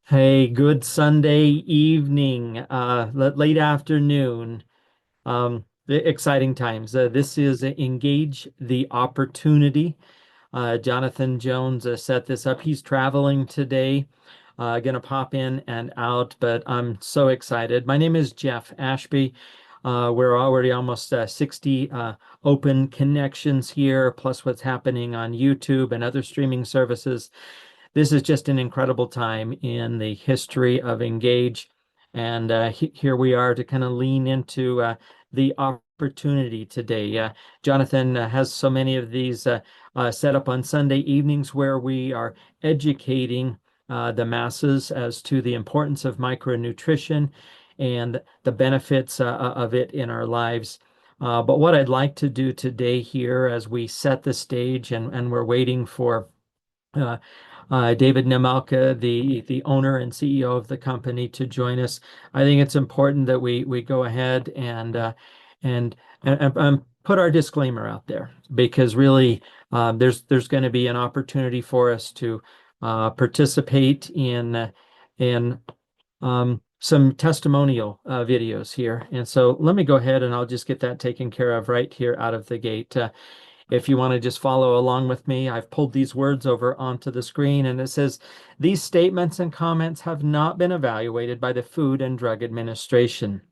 Hey, good Sunday evening, late afternoon. Exciting times. This is Engage the Opportunity. Jonathan Jones set this up. He's traveling today, gonna pop in and out, but I'm so excited. My name is Jeff Ashby. We're already almost 60 open connections here, plus what's happening on YouTube and other streaming services. This is just an incredible time in the history of Engage. And here we are to kind of lean into the opportunity today. Jonathan has so many of these set up on Sunday evenings where we are educating the masses as to the importance of micronutrition and the benefits of it in our lives. But what I'd like to do today here as we set the stage and we're waiting for uh, David Nemelka, the owner and CEO of the company, to join us. I think it's important that we go ahead and put our disclaimer out there because really there's going to be an opportunity for us to participate in some testimonial videos here. And so let me go ahead and I'll just get that taken care of right here out of the gate. If you want to just follow along with me, I've pulled these words over onto the screen and it says, these statements and comments have not been evaluated by the Food and Drug Administration.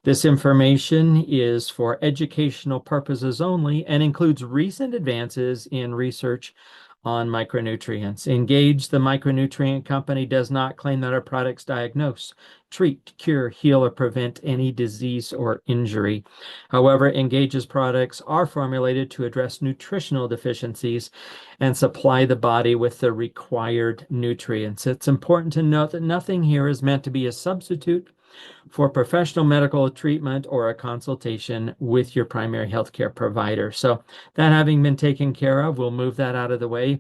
This information is for educational purposes only and includes recent advances in research on micronutrients. Engage, the micronutrient company, does not claim that our products diagnose, treat, cure, heal, or prevent any disease or injury. However, Engage's products are formulated to address nutritional deficiencies and supply the body with the required nutrients. It's important to note that nothing here is meant to be a substitute for professional medical treatment or a consultation with your primary healthcare provider. So that having been taken care of, we'll move that out of the way.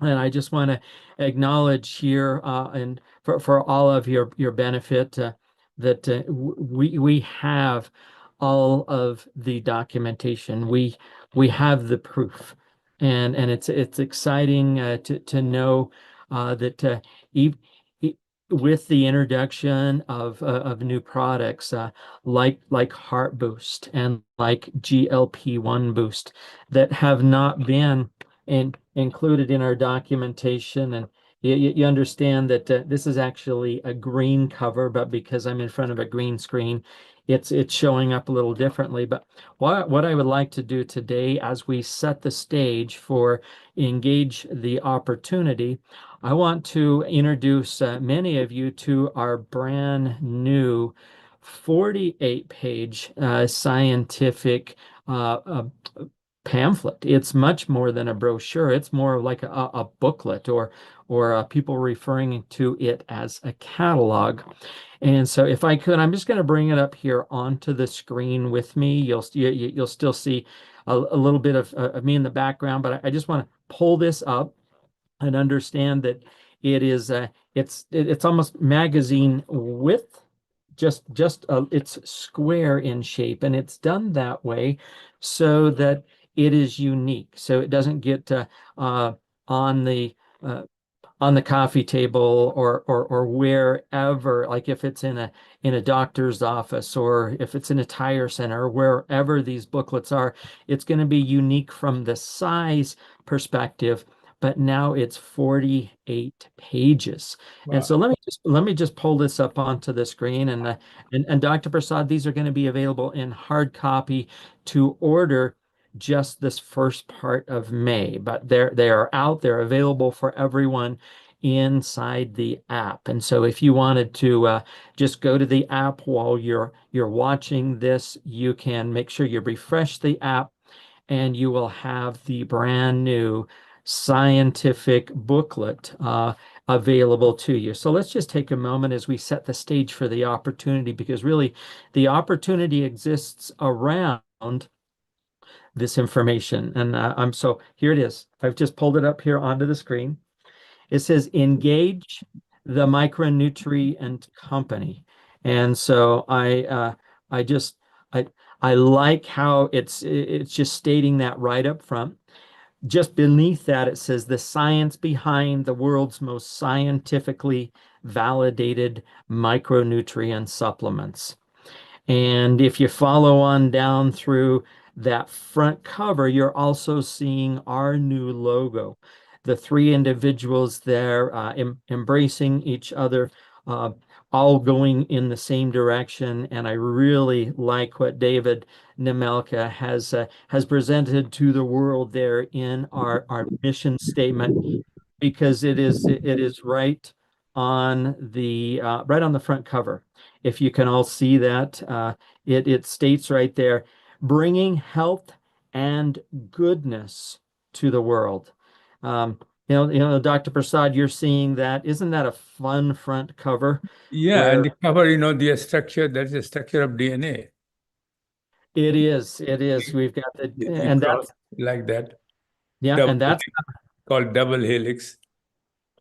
And I just want to acknowledge here, and for all of your benefit, that we have all of the documentation. We have the proof, and it's exciting to know that e e- with the introduction of new products like Heart Boost and like GLP-1 Boost that have not been included in our documentation. And you understand that this is actually a green cover, but because I'm in front of a green screen, it's showing up a little differently. But what I would like to do today, as we set the stage for Engage the Opportunity, I want to introduce many of you to our brand new 48-page scientific pamphlet. It's much more than a brochure. It's more like a booklet or people referring to it as a catalog. And so if I could, I'm just going to bring it up here onto the screen with me. You'll still see a little bit of me in the background, but I just want to pull this up and understand that it is it's almost magazine width, just it's square in shape, and it's done that way so that it is unique, so it doesn't get uh, on the uh, on the coffee table or wherever, like if it's in a doctor's office or if it's in a tire center or wherever these booklets are, it's going to be unique from the size perspective. But now it's 48 pages. And Wow. so let me just pull this up onto the screen and Dr. Prasad, these are going to be available in hard copy to order just this first part of May, but they are out, they're available for everyone inside the app. And so if you wanted to just go to the app while you're watching this, you can make sure you refresh the app and you will have the brand new scientific booklet available to you. So let's just take a moment as we set the stage for the opportunity, because really the opportunity exists around this information. And I'm so here it is. I've just pulled it up here onto the screen. It says engage the micronutrient company. And so I just I I like how it's just stating that right up front. just beneath that, it says the science behind the world's most scientifically validated micronutrient supplements. And if you follow on down through that front cover, you're also seeing our new logo. The three individuals there embracing each other, uh, all going in the same direction. And I really like what David Nemelka has presented to the world there in our mission statement, because it is right on the front cover. If you can all see that, it states right there, bringing health and goodness to the world. Dr. Prasad, you're seeing that. Isn't that a fun front cover Yeah, and where the cover, the structure, that's the structure of DNA. it is. We've got You and cross that's, like that, yeah, double and that's, called double helix.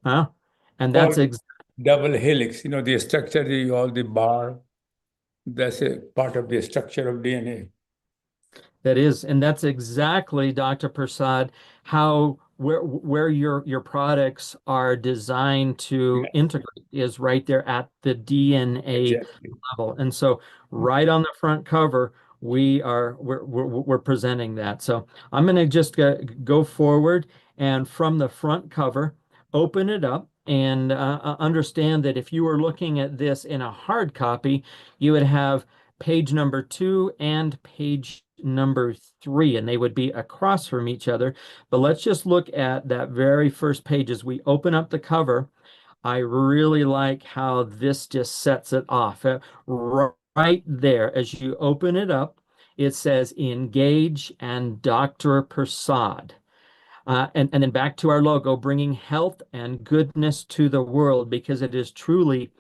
huh? And that's Called ex double helix. The structure, all the bar, that's a part of the structure of DNA. That is, and that's exactly, Dr. Prasad, how where your products are designed to Yeah, integrate is right there at the DNA exactly. level. And so right on the front cover, we're presenting that. So I'm going to just go forward, and from the front cover, open it up and understand that if you were looking at this in a hard copy, you would have page number 2 and page number 3, and they would be across from each other. But let's just look at that very first page as we open up the cover. I really like how this just sets it off. Right there, as you open it up, it says Engage and Dr. Prasad. And then back to our logo, bringing health and goodness to the world, because it is truly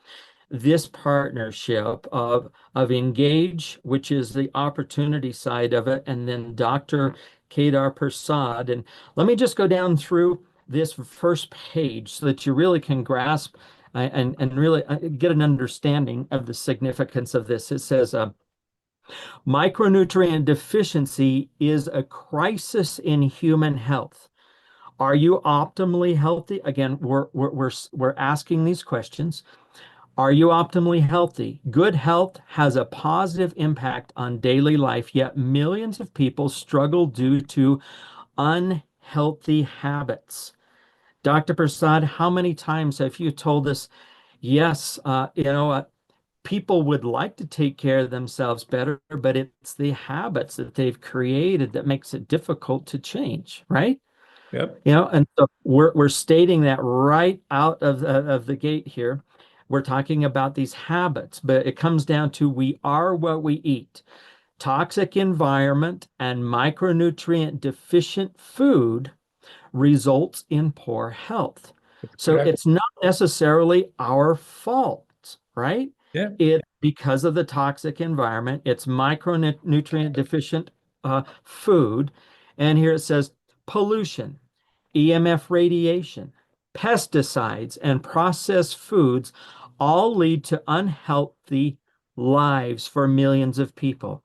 this partnership of Engage, which is the opportunity side of it, and then Dr. Kedar Prasad. And let me just go down through this first page so that you really can grasp and really get an understanding of the significance of this. It says, micronutrient deficiency is a crisis in human health. Are you optimally healthy? Again, we're asking these questions. Are you optimally healthy? Good health has a positive impact on daily life, yet millions of people struggle due to unhealthy habits. Dr. Prasad, how many times have you told us, yes, people would like to take care of themselves better, but it's the habits that they've created that makes it difficult to change, right? Yep. And so we're stating that right out of the gate here. We're talking about these habits, but it comes down to we are what we eat. Toxic environment and micronutrient deficient food results in poor health. So Correct. it's not necessarily our fault, right? Yeah. It's because of the toxic environment. It's micronutrient deficient food. And here it says pollution, EMF radiation, pesticides, and processed foods all lead to unhealthy lives for millions of people.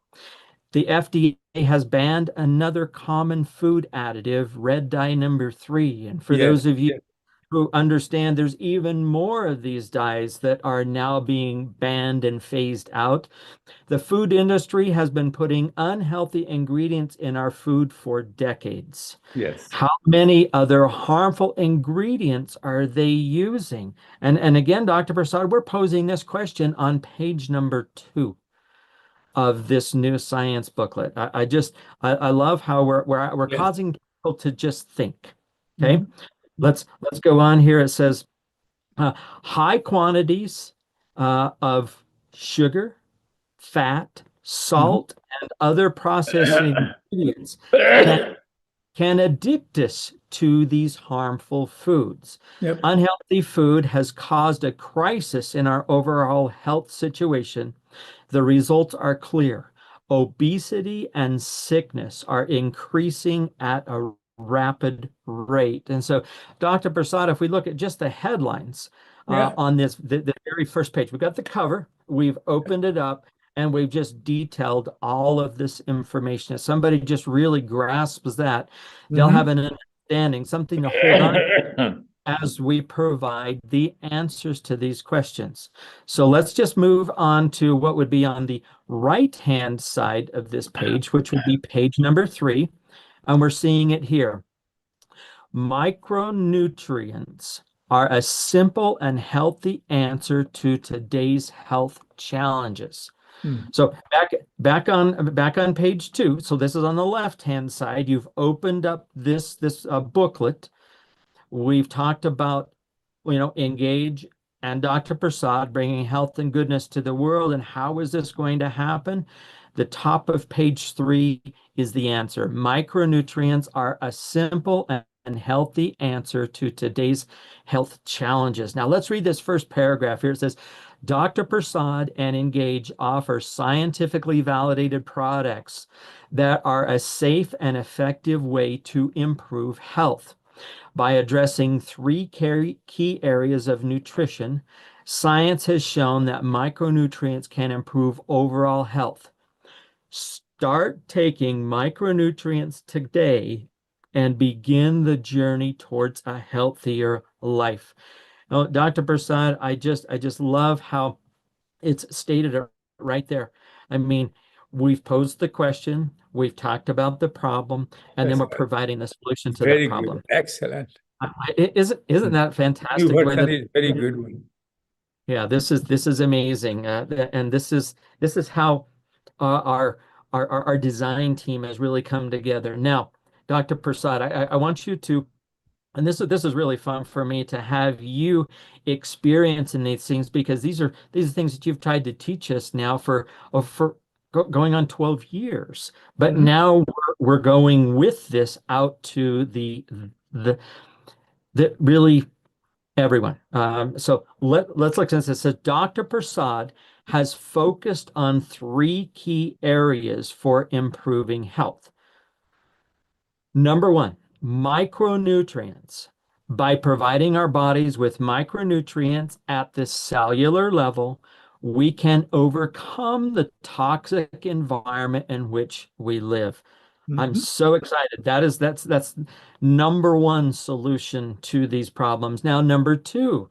The FDA has banned another common food additive, red dye number 3. And for Yes. those of you Yes. who understand, there's even more of these dyes that are now being banned and phased out. The food industry has been putting unhealthy ingredients in our food for decades. Yes. How many other harmful ingredients are they using? And again, Dr. Prasad, we're posing this question on page number 2 of this new science booklet. I love how we're Yes. causing people to just think. Okay, Mhm. let's go on here. It says high quantities of sugar, fat, Mhm. salt, and other processing ingredients can can addict us to these harmful foods. Yep. Unhealthy food has caused a crisis in our overall health situation. The results are clear. Obesity and sickness are increasing at a rapid rate. And so, Dr. Prasad, if we look at just the headlines Yeah. on this, the very first page, we've got the cover, we've opened it up, And we've just detailed all of this information. If somebody just really grasps that, they'll have Mhm. an understanding, something to hold on as we provide the answers to these questions. So let's just move on to what would be on the right-hand side of this page, which would be page number 3. And we're seeing it here. Micronutrients are a simple and healthy answer to today's health challenges. Mm. So back on page 2. So this is on the left-hand side. You've opened up this booklet. We've talked about, Engage and Dr. Prasad bringing health and goodness to the world. And how is this going to happen? The top of page 3 is the answer. Micronutrients are a simple and healthy answer to today's health challenges. Now, let's read this first paragraph here. It says, Dr. Prasad and Engage offer scientifically validated products that are a safe and effective way to improve health. By addressing 3 key areas of nutrition, science has shown that micronutrients can improve overall health. Start taking micronutrients today and begin the journey towards a healthier life. Now, Dr. Prasad, I just love how it's stated it right there. I mean, we've posed the question, we've talked about the problem, and then That's we're providing the solution to that very good. problem. Excellent. Isn't that New fantastic the way version that is very good one. yeah, this is amazing. And this is how our design team has really come together. Now, Dr. Prasad, I want you to, and this is really fun for me to have you experience in these things, because these are things that you've tried to teach us now for going on 12 years. But Mhm. now we're going with this out to the really everyone. So let's look at this. It says Dr. Prasad has focused on 3 key areas for improving health. Number 1, micronutrients. By providing our bodies with micronutrients at the cellular level, we can overcome the toxic environment in which we live. I'm Mhm. so excited. That's number 1 solution to these problems. Now, number 2,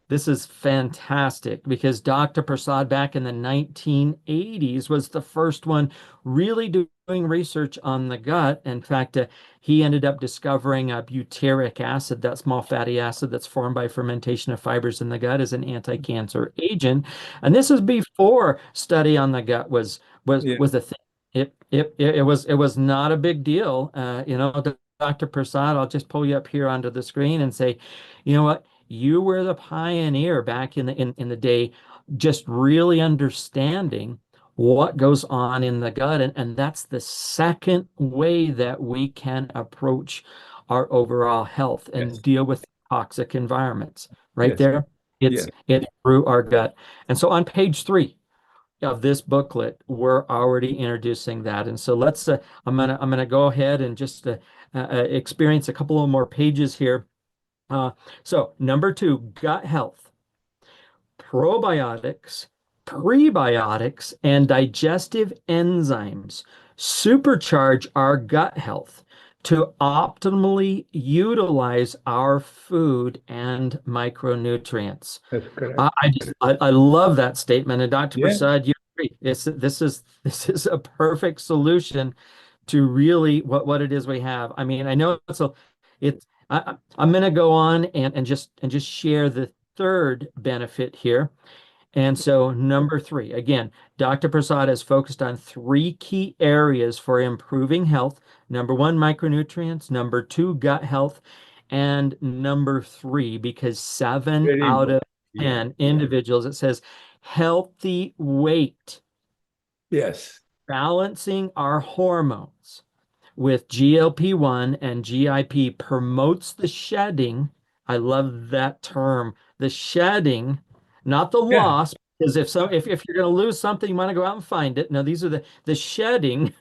this is fantastic because Dr. Prasad back in the 1980s was the first one really doing research on the gut. In fact, he ended up discovering a butyric acid, that small fatty acid that's formed by fermentation of fibers in the gut, as an anti-cancer agent. And this is before study on the gut was Yeah. was a thing. It was not a big deal. Dr. Prasad, I'll just pull you up here onto the screen and say, you know what? You were the pioneer back in the day, just really understanding what goes on in the gut. And that's the second way that we can approach our overall health and Yes. deal with toxic environments. Right Yes. there. Yeah. It's through our gut. And so on page 3 of this booklet, we're already introducing that. And so I'm gonna go ahead and just experience a couple of more pages here. So number 2, gut health. Probiotics, prebiotics, and digestive enzymes supercharge our gut health to optimally utilize our food and micronutrients. That's correct. I love that statement. And Dr. Yeah. Prasad, you agree. This is a perfect solution to really what it is we have. I mean, I know I'm going to go on and just share the third benefit here. And so number 3, again, Dr. Prasad has focused on 3 key areas for improving health. Number 1, micronutrients. Number 2, gut health. And number 3, because 7 Very out of important. Yeah. 10 individuals, it says healthy weight, Yes. balancing our hormones with GLP-1 and GIP promotes the shedding. I love that term, the shedding, not the Yeah. loss. Because if you're going to lose something, you want to go out and find it. No, these are the shedding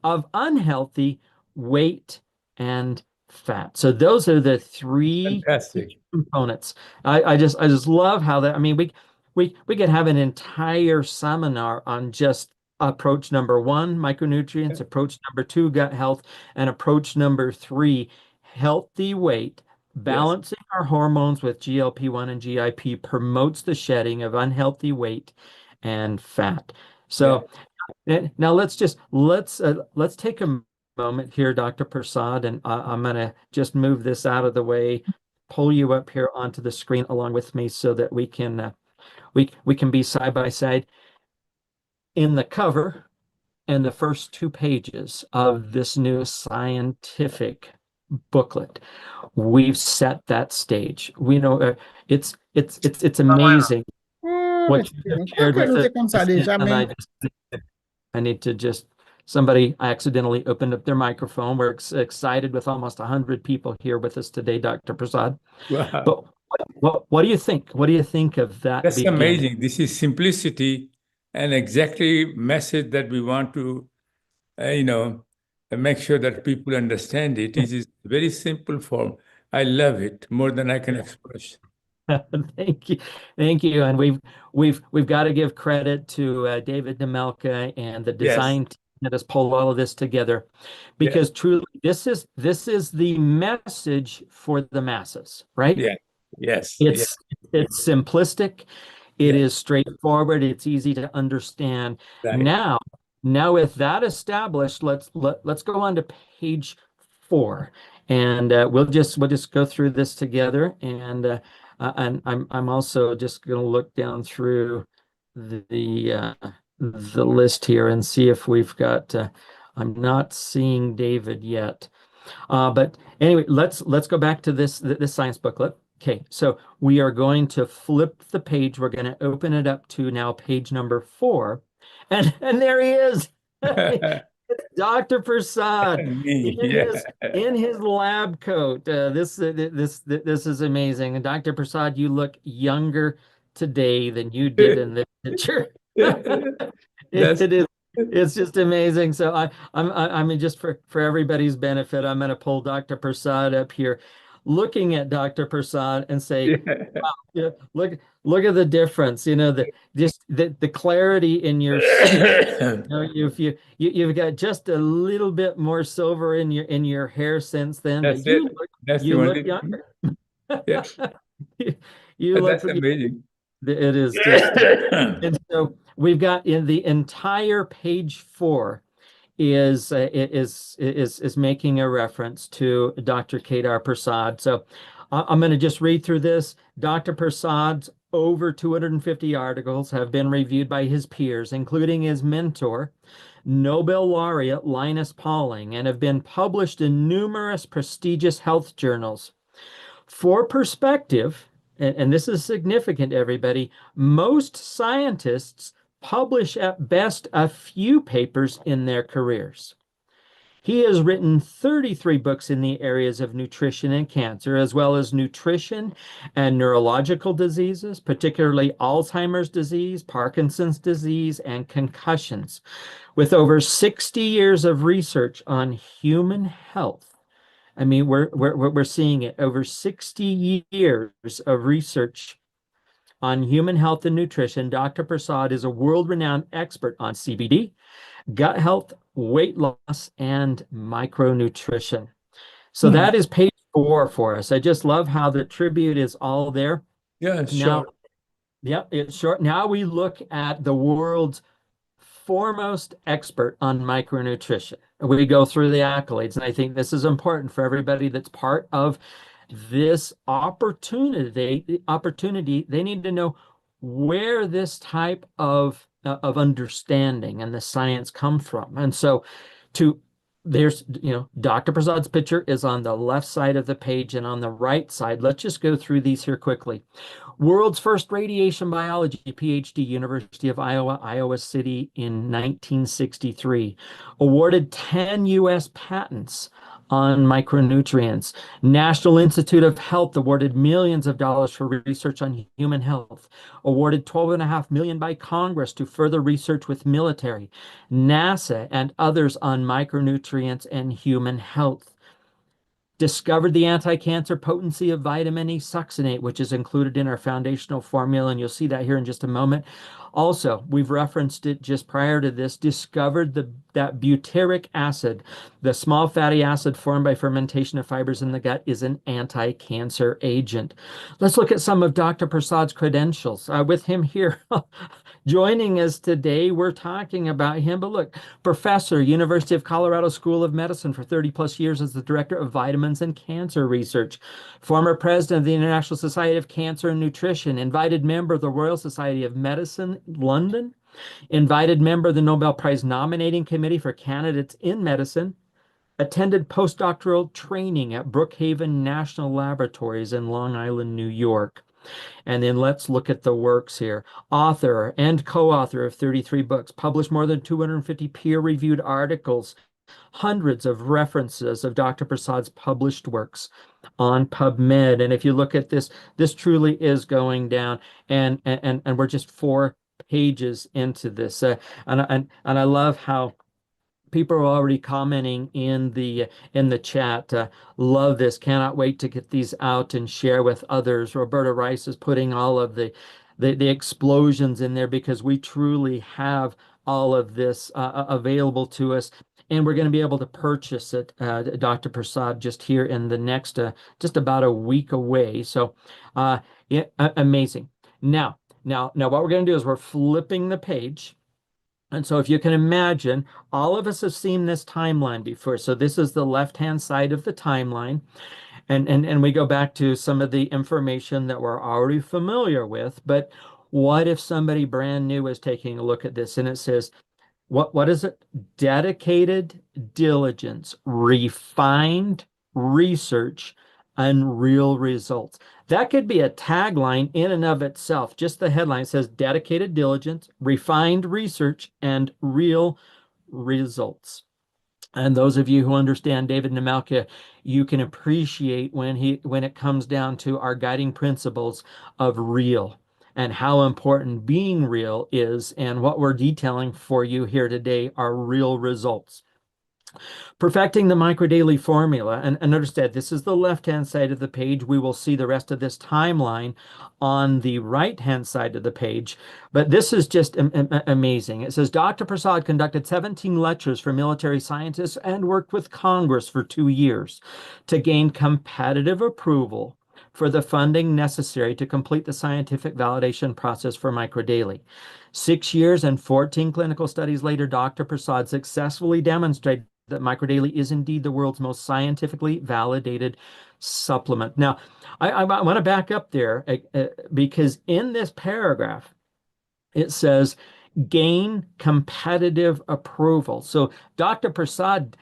of unhealthy weight and fat. So those are the 3 key Fantastic. components. I just love how that. I mean, we could have an entire seminar on just approach number one, micronutrients, approach number two, gut health, and approach number three, healthy weight. Yes. Balancing our hormones with GLP-1 and GIP promotes the shedding of unhealthy weight and fat. Yeah. So now let's take a moment here, Dr. Prasad, and I'm gonna just move this out of the way, pull you up here onto the screen along with me so that we can be side by side. In the cover and the first two pages of this new scientific booklet, we've set that stage. We know it's amazing what you have Por shared que with não ter começado us, isso? and Amém. I need to just somebody accidentally opened up their microphone. We're excited with almost 100 people here with us today, Dr. Prasad. Wow. But what do you think? What do you think of that That's beginning? amazing. This is simplicity and exactly message that we want to, make sure that people understand it. It is very simple form. I love it more than I can express. Thank you, thank you, and we've got to give credit to David Demelka and the Yes. design team that has pulled all of this together, because truly this is the message for the masses, right? Yeah. Yes. It's simplistic, it Yeah. is straightforward, it's easy to understand. Right. Now with that established, let's go on to page 4, and we'll just go through this together, and I'm also just going to look down through the list here and see if we've got. I'm not seeing David yet, but anyway, let's go back to this science booklet. Okay, so we are going to flip the page. We're going to open it up to now page number 4, and there he is. Dr. Prasad Me, in his lab coat. This is amazing. And Dr. Prasad, you look younger today than you did in the picture. It's just amazing. So I mean, just for everybody's benefit, I'm going to pull Dr. Prasad up here, looking at Dr. Prasad and say, wow, yeah, look at the difference. You know, the clarity in your skin. You know, you've got just a little bit more silver in your hair since then, That's but you it. look That's you the look only. younger. Yeah. You look. That's amazing. It is just. And so we've got in the entire page 4 is making a reference to Dr. Kedar Prasad. So I'm going to just read through this. Dr. Prasad's over 250 articles have been reviewed by his peers, including his mentor, Nobel laureate Linus Pauling, and have been published in numerous prestigious health journals. For perspective, and this is significant, everybody, most scientists publish at best a few papers in their careers. He has written 33 books in the areas of nutrition and cancer, as well as nutrition and neurological diseases, particularly Alzheimer's disease, Parkinson's disease, and concussions. With over 60 years of research on human health, I mean, we're seeing it, over 60 years of research on human health and nutrition. Dr. Prasad is a world-renowned expert on CBD, gut health, weight loss, and micronutrition. So that is page 4 for us. I just love how the tribute is all there. Yeah, sure. Now, yeah, it's short. Now we look at the world's foremost expert on micronutrition. We go through the accolades, and I think this is important for everybody that's part of this opportunity. They need to know where this type of understanding and the science come from. And so there's, Dr. Prasad's picture is on the left side of the page, and on the right side, let's just go through these here quickly. World's first radiation biology PhD, University of Iowa, Iowa City in 1963. Awarded 10 U.S. patents on micronutrients. National Institute of Health awarded millions of dollars for research on human health. Awarded $12.5 million by Congress to further research with military, NASA, and others on micronutrients and human health. Discovered the anti-cancer potency of vitamin E succinate, which is included in our foundational formula, and you'll see that here in just a moment. Also, we've referenced it just prior to this, discovered that butyric acid, the small fatty acid formed by fermentation of fibers in the gut, is an anti-cancer agent. Let's look at some of Dr. Prasad's credentials. With him here joining us today, we're talking about him, but look, professor, University of Colorado School of Medicine for 30 plus years as the director of vitamins and cancer research, former president of the International Society of Cancer and Nutrition, invited member of the Royal Society of Medicine, London, invited member of the Nobel Prize nominating committee for candidates in medicine, attended postdoctoral training at Brookhaven National Laboratories in Long Island, New York. And then let's look at the works here. Author and co-author of 33 books, published more than 250 peer-reviewed articles, hundreds of references of Dr. Prasad's published works on PubMed. And if you look at this, this truly is going down. And we're just 4 pages into this. And I love how people are already commenting in the chat. Love this. Cannot wait to get these out and share with others. Roberta Rice is putting all of the explosions in there because we truly have all of this available to us. And we're going to be able to purchase it, Dr. Prasad, just here in the next, just about a week away. So yeah, amazing. Now, what we're going to do is we're flipping the page. And so if you can imagine, all of us have seen this timeline before. So this is the left-hand side of the timeline. And we go back to some of the information that we're already familiar with. But what if somebody brand new is taking a look at this and it says, what is it? Dedicated diligence, refined research, and real results. That could be a tagline in and of itself. Just the headline says dedicated diligence, refined research, and real results. And those of you who understand David Nemelka, you can appreciate when it comes down to our guiding principles of real and how important being real is, and what we're detailing for you here today are real results. Perfecting the microdaily formula, and understand this is the left-hand side of the page. We will see the rest of this timeline on the right-hand side of the page, but this is just amazing. It says, Dr. Prasad conducted 17 lectures for military scientists and worked with Congress for 2 years to gain competitive approval for the funding necessary to complete the scientific validation process for microdaily. 6 years and 14 clinical studies later, Dr. Prasad successfully demonstrated that microdaily is indeed the world's most scientifically validated supplement. Now, I want to back up there because in this paragraph, it says gain competitive approval. So Dr. Prasad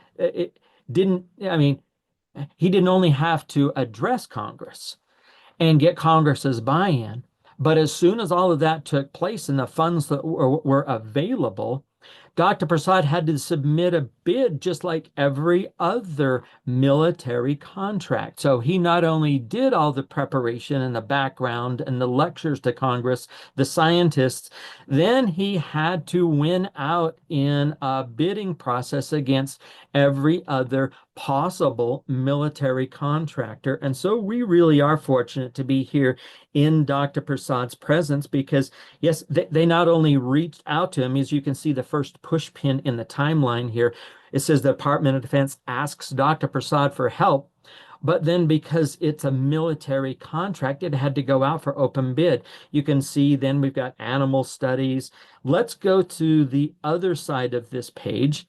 didn't only have to address Congress and get Congress's buy-in, but as soon as all of that took place and the funds that were available, Dr. Prasad had to submit a bid just like every other military contract. So he not only did all the preparation and the background and the lectures to Congress, the scientists, then he had to win out in a bidding process against every other possible military contractor. And so we really are fortunate to be here in Dr. Prasad's presence because, yes, they not only reached out to him, as you can see the first push pin in the timeline here, it says the Department of Defense asks Dr. Prasad for help, but then because it's a military contract, it had to go out for open bid. You can see then we've got animal studies. Let's go to the other side of this page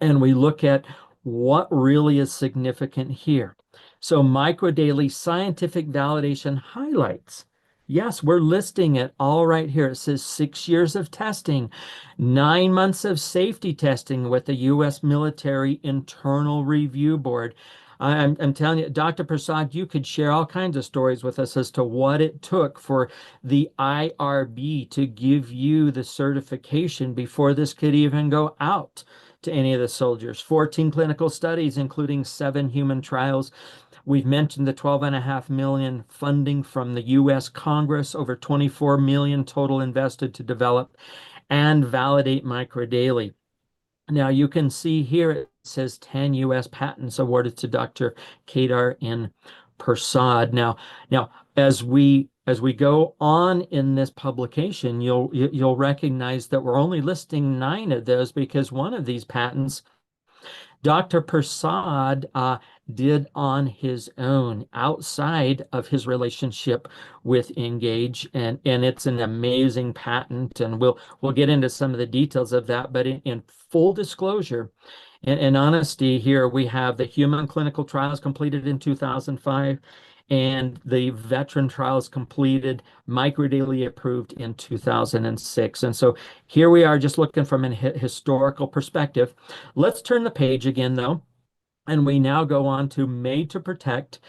and we look at what really is significant here. So microdaily scientific validation highlights. Yes, we're listing it all right here. It says 6 years of testing, 9 months of safety testing with the U.S. Military Internal Review Board. I'm telling you, Dr. Prasad, you could share all kinds of stories with us as to what it took for the IRB to give you the certification before this could even go out to any of the soldiers. 14 clinical studies, including 7 human trials. We've mentioned the $12.5 million funding from the U.S. Congress, over $24 million total invested to develop and validate microdaily. Now you can see here it says 10 US patents awarded to Dr. Kedar and Prasad. Now as we go on in this publication, you'll recognize that we're only listing 9 of those because one of these patents Dr. Prasad did on his own outside of his relationship with Engage, and it's an amazing patent, and we'll get into some of the details of that. But in full disclosure and honesty, here we have the human clinical trials completed in 2005 and the veteran trials completed, microdaily approved in 2006. And so here we are just looking from an historical perspective. Let's turn the page again, though. And we now go on to Made to Protect,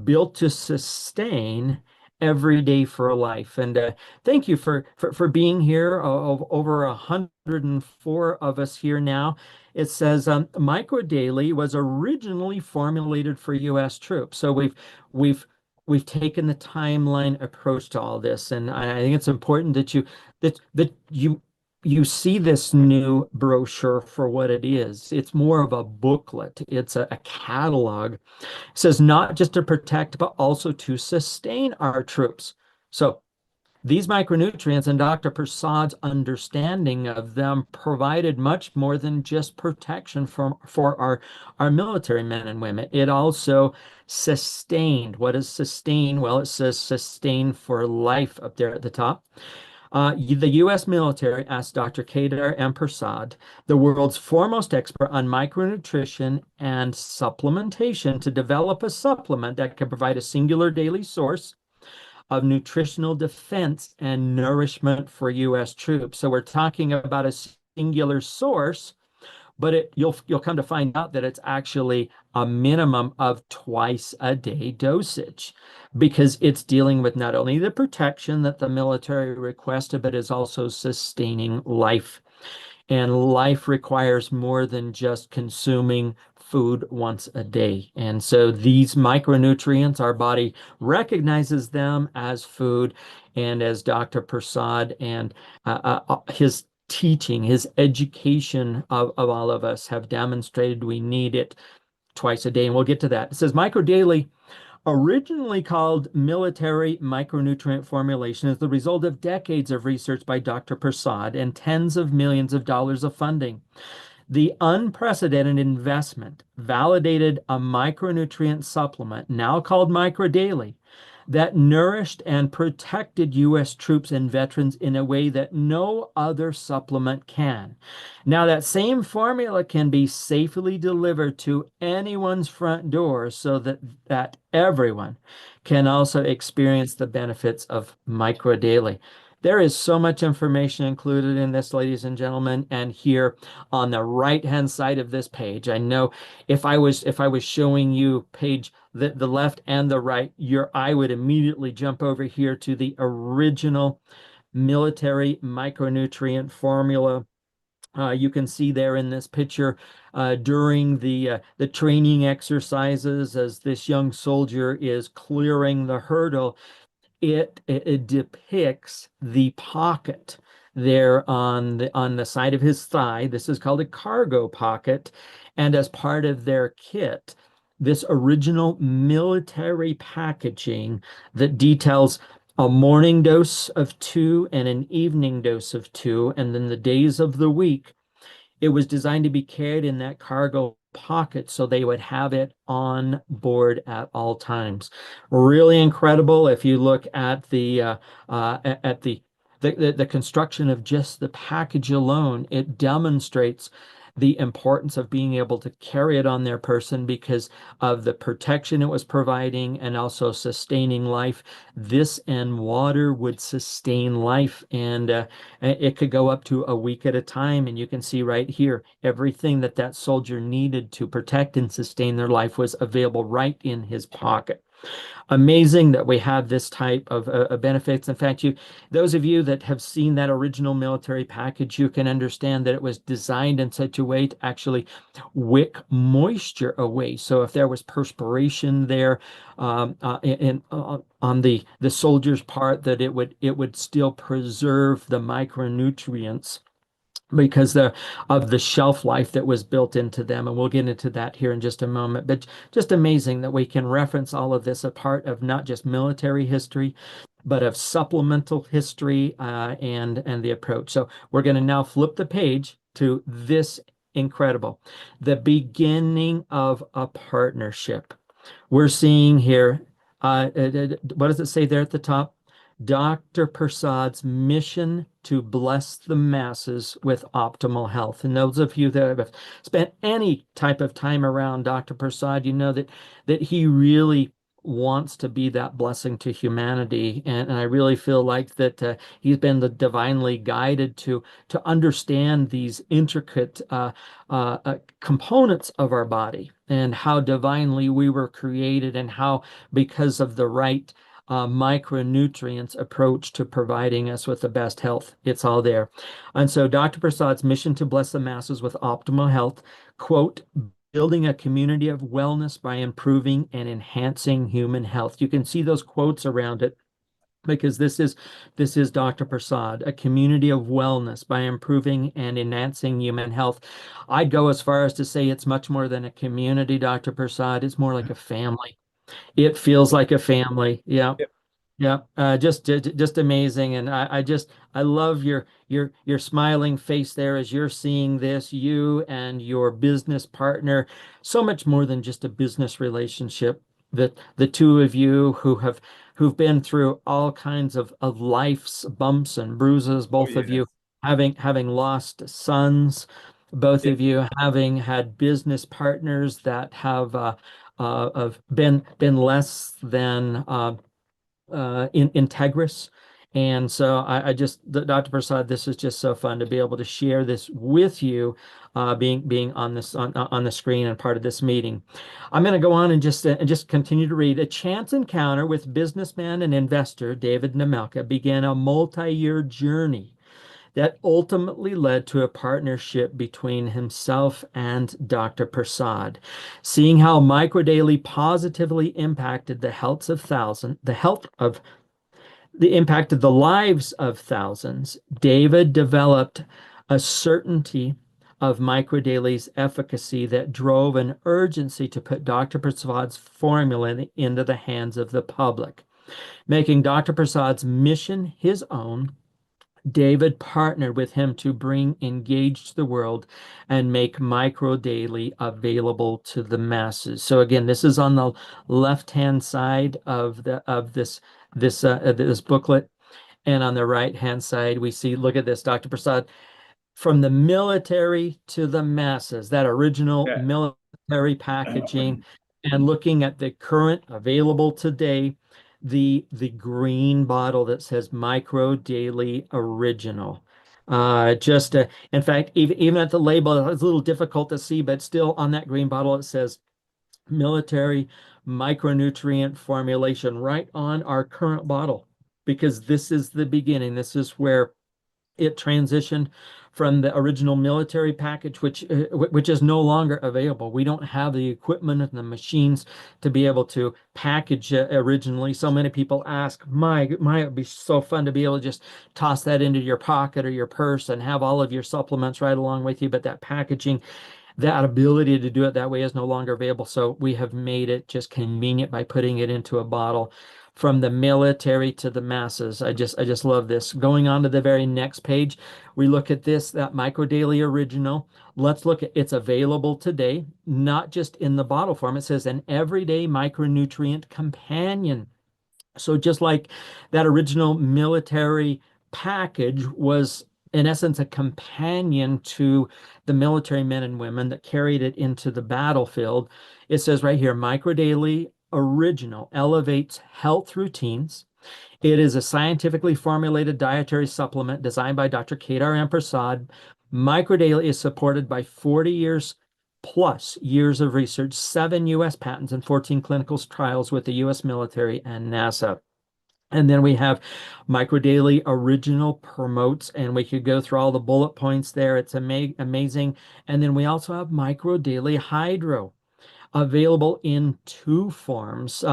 Built to Sustain, Every Day for Life. And thank you for being here. Over 104 of us here now. It says Microdaily was originally formulated for U.S. troops. So we've taken the timeline approach to all this, and I think it's important that you see this new brochure for what it is. It's more of a booklet. It's a catalog. It says not just to protect, but also to sustain our troops. So these micronutrients and Dr. Prasad's understanding of them provided much more than just protection for our military men and women. It also sustained. What is sustain? Well, it says sustain for life up there at the top. The U.S. military asked Dr. Kedar M. Prasad, the world's foremost expert on micronutrition and supplementation, to develop a supplement that can provide a singular daily source of nutritional defense and nourishment for U.S. troops. So we're talking about a singular source, but you'll come to find out that it's actually a minimum of twice a day dosage, because it's dealing with not only the protection that the military requested, but is also sustaining life. And life requires more than just consuming food once a day. And so these micronutrients, our body recognizes them as food. And as Dr. Prasad and his teaching, his education of all of us have demonstrated, we need it twice a day. And we'll get to that. It says Microdaily, originally called military micronutrient formulation, is the result of decades of research by Dr. Prasad and tens of millions of dollars of funding. The unprecedented investment validated a micronutrient supplement, now called Microdaily, that nourished and protected U.S. troops and veterans in a way that no other supplement can. Now, that same formula can be safely delivered to anyone's front door so that everyone can also experience the benefits of Microdaily. There is so much information included in this, ladies and gentlemen, and here on the right-hand side of this page, I know if I was showing you page the left and the right, your eye would immediately jump over here to the original military micronutrient formula. You can see there in this picture during the training exercises as this young soldier is clearing the hurdle. It depicts the pocket there on the side of his thigh. This is called a cargo pocket, and as part of their kit, this original military packaging that details a morning dose of 2 and an evening dose of 2, and then the days of the week. It was designed to be carried in that cargo pocket so they would have it on board at all times. Really incredible. If you look at the construction of just the package alone, it demonstrates the importance of being able to carry it on their person because of the protection it was providing and also sustaining life. This and water would sustain life, and it could go up to a week at a time. And you can see right here, everything that soldier needed to protect and sustain their life was available right in his pocket. Amazing that we have this type of benefits. In fact, those of you that have seen that original military package, you can understand that it was designed in such a way to actually wick moisture away. So if there was perspiration there on the soldier's part, that it would still preserve the micronutrients because of the shelf life that was built into them. And we'll get into that here in just a moment. But just amazing that we can reference all of this, a part of not just military history, but of supplemental history, and the approach. So we're going to now flip the page to this incredible, the beginning of a partnership. We're seeing here, what does it say there at the top? Dr. Prasad's mission to bless the masses with optimal health. And those of you that have spent any type of time around Dr. Prasad, you know that he really wants to be that blessing to humanity. And I really feel like that he's been the divinely guided to understand these intricate components of our body and how divinely we were created, and how, because of the right micronutrients approach to providing us with the best health. It's all there. And so Dr. Prasad's mission to bless the masses with optimal health, quote, building a community of wellness by improving and enhancing human health. You can see those quotes around it, because this is Dr. Prasad, a community of wellness by improving and enhancing human health. I'd go as far as to say it's much more than a community, Dr. Prasad. It's more like a family. It feels like a family. Yeah. Yep. Yeah, just amazing, and I love your smiling face there as you're seeing this. You and your business partner, so much more than just a business relationship. That the two of you who've been through all kinds of life's bumps and bruises. Oh, Both of yes. you having lost sons, both Yes. of you having had business partners that have been less than integrous. And so Dr. Prasad, this is just so fun to be able to share this with you, being on this on the screen and part of this meeting. I'm going to go on and just continue to read. A chance encounter with businessman and investor David Nemelka began a multi-year journey that ultimately led to a partnership between himself and Dr. Prasad. Seeing how microdaily positively impacted impacted the lives of thousands, David developed a certainty of microdaily's efficacy that drove an urgency to put Dr. Prasad's formula into the hands of the public. Making Dr. Prasad's mission his own, David partnered with him to bring Engage to the world and make Micro Daily available to the masses. So again, this is on the left-hand side of this booklet, and on the right-hand side we see. Look at this, Dr. Prasad. From the military to the masses, that original Yeah. military packaging, and looking at the current available today, the green bottle that says Micro Daily Original. In fact, even at the label, it's a little difficult to see, but still on that green bottle it says military micronutrient formulation right on our current bottle, because this is the beginning. This is where it transitioned from the original military package, which is no longer available. We don't have the equipment and the machines to be able to package it originally. So many people ask, it'd be so fun to be able to just toss that into your pocket or your purse and have all of your supplements right along with you. But that packaging, that ability to do it that way, is no longer available. So we have made it just convenient by putting it into a bottle. From the military to the masses. I just love this. Going on to the very next page, we look at that Micro Daily Original. Let's look at it's available today, not just in the bottle form. It says an everyday micronutrient companion. So just like that original military package was, in essence, a companion to the military men and women that carried it into the battlefield, it says right here, Micro Daily Original elevates health routines. It is a scientifically formulated dietary supplement designed by Dr. Kedar Prasad. Microdaily is supported by 40 years plus years of research, 7 U.S. patents, and 14 clinical trials with the U.S. military and NASA. And then we have Microdaily Original promotes, and we could go through all the bullet points there. It's amazing. And then we also have Microdaily Hydro. available in two forms.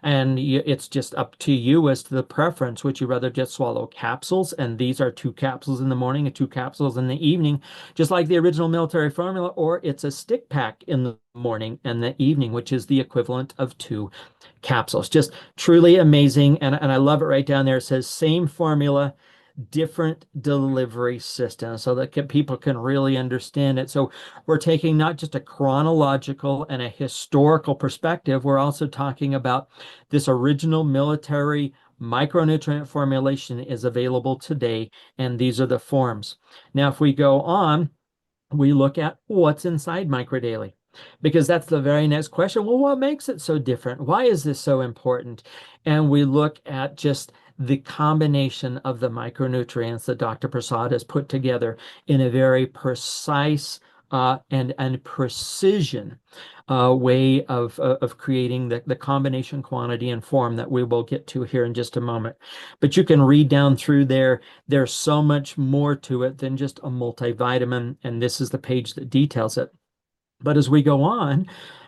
And it's just up to you as to the preference. Would you rather just swallow capsules? And these are two capsules in the morning and two capsules in the evening, just like the original military formula, or it's a stick pack in the morning and the evening, which is the equivalent of two capsules. Just truly amazing. And I love it right down there. It says same formula, different delivery system, so that people can really understand it. So we're taking not just a chronological and a historical perspective, we're also talking about this original military micronutrient formulation is available today, and these are the forms. Now, if we go on, we look at what's inside MicroDaily, because that's the very next question. Well, what makes it so different? Why is this so important? And we look at just the combination of the micronutrients that Dr. Prasad has put together in a very precise and precision way of creating the combination quantity and form that we will get to here in just a moment. But you can read down through there. There's so much more to it than just a multivitamin, and this is the page that details it. But as we go on,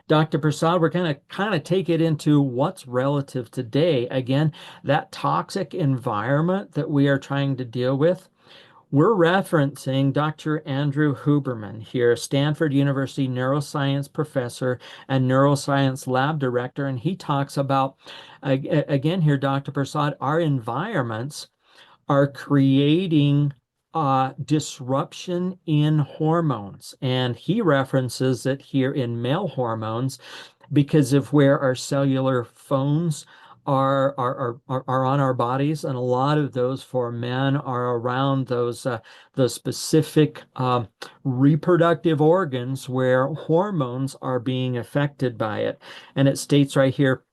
Dr. Prasad, we're going to kind of take it into what's relative today. Again, that toxic environment that we are trying to deal with. We're referencing Dr. Andrew Huberman here, Stanford University neuroscience professor and neuroscience lab director. And he talks about, again here, Dr. Prasad, our environments are creating disruption in hormones. And he references it here in male hormones because of where our cellular phones are on our bodies, and a lot of those for men are around those specific reproductive organs where hormones are being affected by it. And it states right here,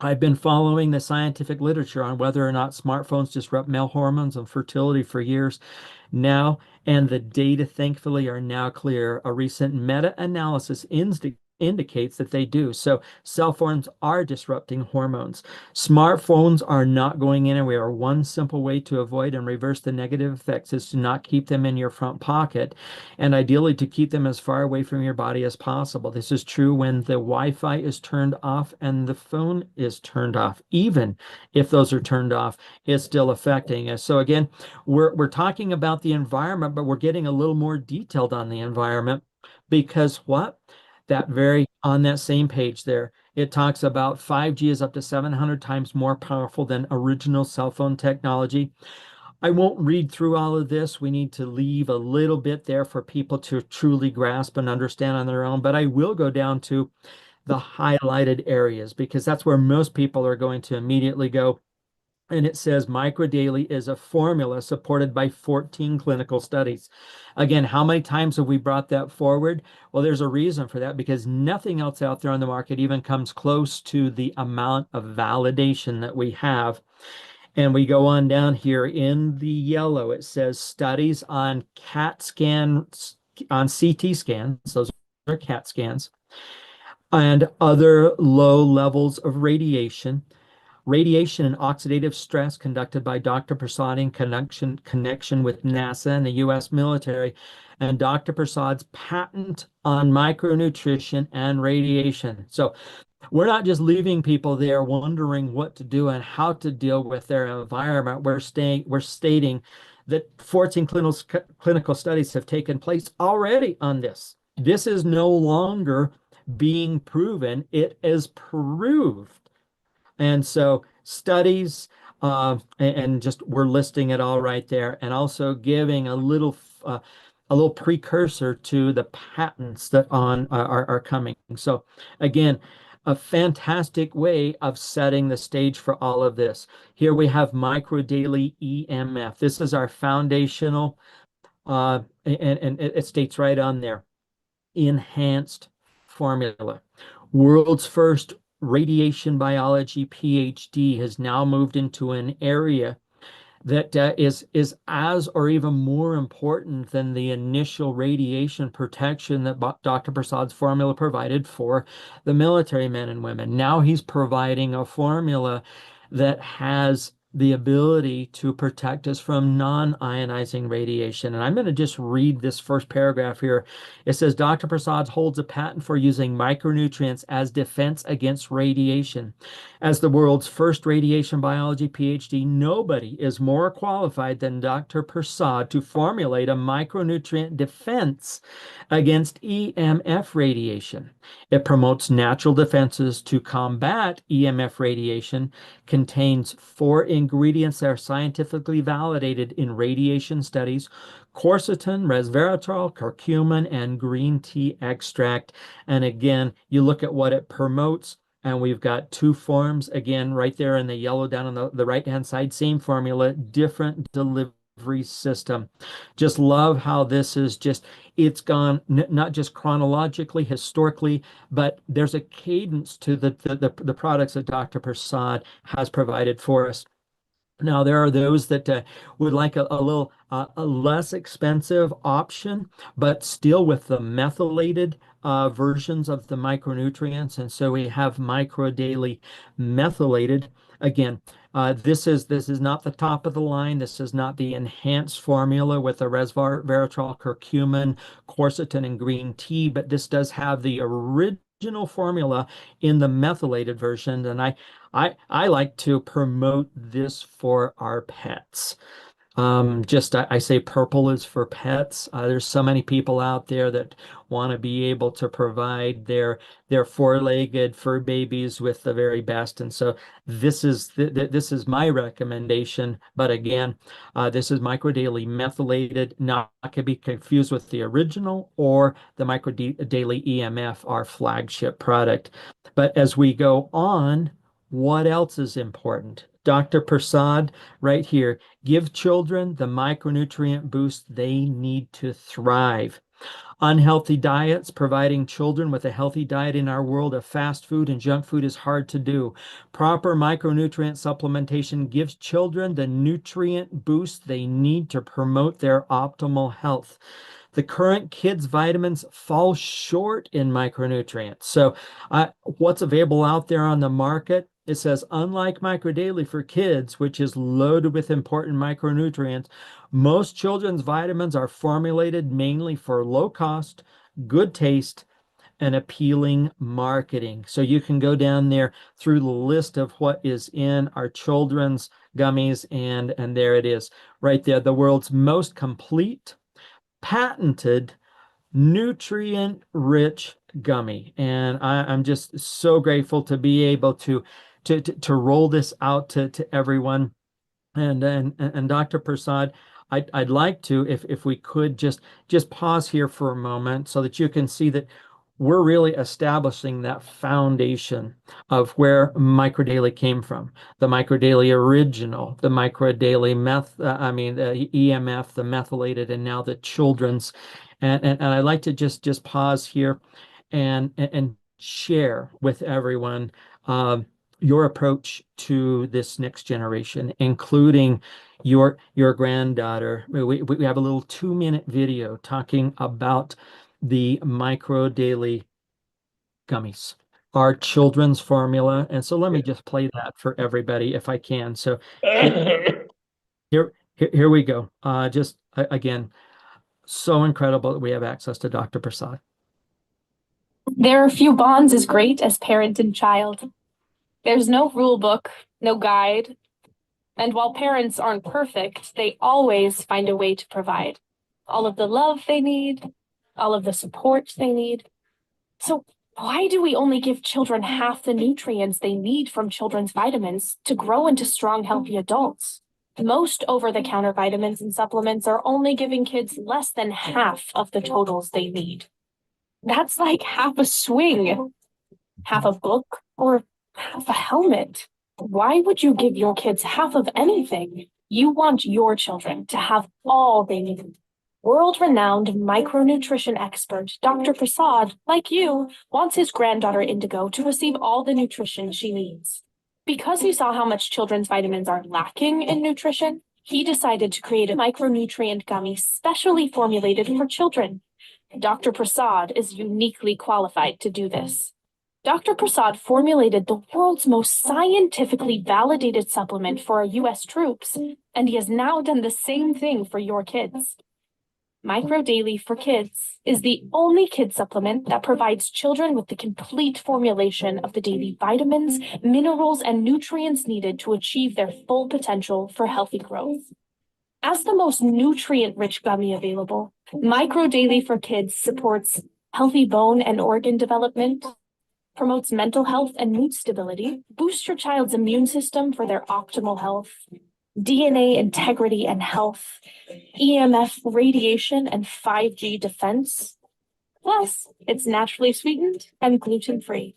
I've been following the scientific literature on whether or not smartphones disrupt male hormones and fertility for years now, and the data, thankfully, are now clear. A recent meta-analysis indicates that they do. So cell phones are disrupting hormones. Smartphones are not going anywhere. One simple way to avoid and reverse the negative effects is to not keep them in your front pocket, and ideally to keep them as far away from your body as possible. This is true when the Wi-Fi is turned off and the phone is turned off. Even if those are turned off, it's still affecting us. So again, we're talking about the environment, but we're getting a little more detailed on the environment, because what? That very on that same page there, it talks about 5G is up to 700 times more powerful than original cell phone technology. I won't read through all of this. We need to leave a little bit there for people to truly grasp and understand on their own. But I will go down to the highlighted areas, because that's where most people are going to immediately go. And it says MicroDaily is a formula supported by 14 clinical studies. Again, how many times have we brought that forward? Well, there's a reason for that, because nothing else out there on the market even comes close to the amount of validation that we have. And we go on down here in the yellow, it says studies on CAT scans, on CT scans, those are CAT scans, and other low levels of radiation. Radiation and oxidative stress conducted by Dr. Prasad in connection with NASA and the U.S. military, and Dr. Prasad's patent on micronutrition and radiation. So we're not just leaving people there wondering what to do and how to deal with their environment. We're stating that 14 clinical studies have taken place already on this. This is no longer being proven. It is proved. And so studies, and just we're listing it all right there, and also giving a little precursor to the patents that are coming. So again, a fantastic way of setting the stage for all of this. Here we have MicroDaily EMF. This is our foundational, and it states right on there, enhanced formula. World's first radiation biology PhD has now moved into an area that is as or even more important than the initial radiation protection that Dr. Prasad's formula provided for the military men and women. Now he's providing a formula that has the ability to protect us from non-ionizing radiation. And I'm going to just read this first paragraph here. It says, Dr. Prasad holds a patent for using micronutrients as defense against radiation. As the world's first radiation biology PhD, nobody is more qualified than Dr. Prasad to formulate a micronutrient defense against EMF radiation. It promotes natural defenses to combat EMF radiation, contains 4 ingredients that are scientifically validated in radiation studies: quercetin, resveratrol, curcumin, and green tea extract. And again, you look at what it promotes, and we've got 2 forms, again, right there in the yellow down on the right-hand side, same formula, different delivery system. Just love how this is just, it's gone not just chronologically, historically, but there's a cadence to the products that Dr. Prasad has provided for us. Now, there are those that would like a little a less expensive option, but still with the methylated versions of the micronutrients. And so we have Micro Methylated. Again, this is not the top of the line. This is not the enhanced formula with the resveratrol, curcumin, quercetin, and green tea, but this does have the original formula in the methylated version. And I like to promote this for our pets. I say purple is for pets. There's so many people out there that want to be able to provide their 4-legged fur babies with the very best, and so this is my recommendation. But again, this is Micro Methylated, not to be confused with the original or the Micro EMF, our flagship product. But as we go on, what else is important? Dr. Prasad, right here, give children the micronutrient boost they need to thrive. Unhealthy diets, providing children with a healthy diet in our world of fast food and junk food is hard to do. Proper micronutrient supplementation gives children the nutrient boost they need to promote their optimal health. The current kids' vitamins fall short in micronutrients. So what's available out there on the market? It says, unlike Microdaily for kids, which is loaded with important micronutrients, most children's vitamins are formulated mainly for low cost, good taste, and appealing marketing. So you can go down there through the list of what is in our children's gummies, and there it is, right there, the world's most complete, patented, nutrient-rich gummy. And I'm just so grateful to be able to roll this out to everyone. And Dr. Prasad, I'd like to, if we could just pause here for a moment so that you can see that we're really establishing that foundation of where Microdaily came from. The Microdaily original, the Microdaily EMF, the methylated, and now the children's. And I'd like to just pause here and share with everyone your approach to this next generation, including your granddaughter. We have a little 2-minute video talking about the Microdaily gummies, our children's formula. And so let me just play that for everybody if I can. So here we go. Again, so incredible that we have access to Dr. Prasad. There are few bonds as great as parent and child. There's no rule book, no guide. And while parents aren't perfect, they always find a way to provide all of the love they need, all of the support they need. So why do we only give children half the nutrients they need from children's vitamins to grow into strong, healthy adults? Most over-the-counter vitamins and supplements are only giving kids less than half of the totals they need. That's like half a swing, half a book, or half a helmet. Why would you give your kids half of anything? You want your children to have all they need. World-renowned micronutrition expert Dr. Prasad, like you, wants his granddaughter Indigo to receive all the nutrition she needs. Because he saw how much children's vitamins are lacking in nutrition, he decided to create a micronutrient gummy specially formulated for children. Dr. Prasad is uniquely qualified to do this. Dr. Prasad formulated the world's most scientifically validated supplement for our US troops, and he has now done the same thing for your kids. Micro Daily for Kids is the only kid supplement that provides children with the complete formulation of the daily vitamins, minerals, and nutrients needed to achieve their full potential for healthy growth. As the most nutrient-rich gummy available, Micro Daily for Kids supports healthy bone and organ development, promotes mental health and mood stability, boosts your child's immune system for their optimal health, DNA integrity and health, EMF radiation and 5G defense. Plus, it's naturally sweetened and gluten-free.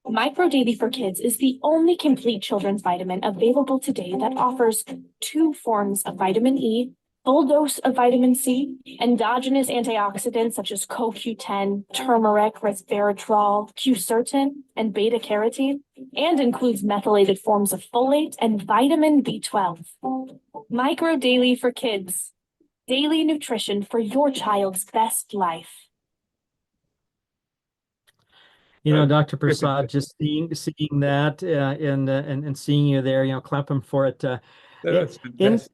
Micro Daily for Kids is the only complete children's vitamin available today that offers 2 forms of vitamin E, full dose of vitamin C, endogenous antioxidants such as CoQ10, turmeric, resveratrol, quercetin, and beta-carotene, and includes methylated forms of folate and vitamin B12. Micro Daily for Kids. Daily nutrition for your child's best life. You know, Dr. Prasad, just seeing that and seeing you there, clapping for it. That's fantastic.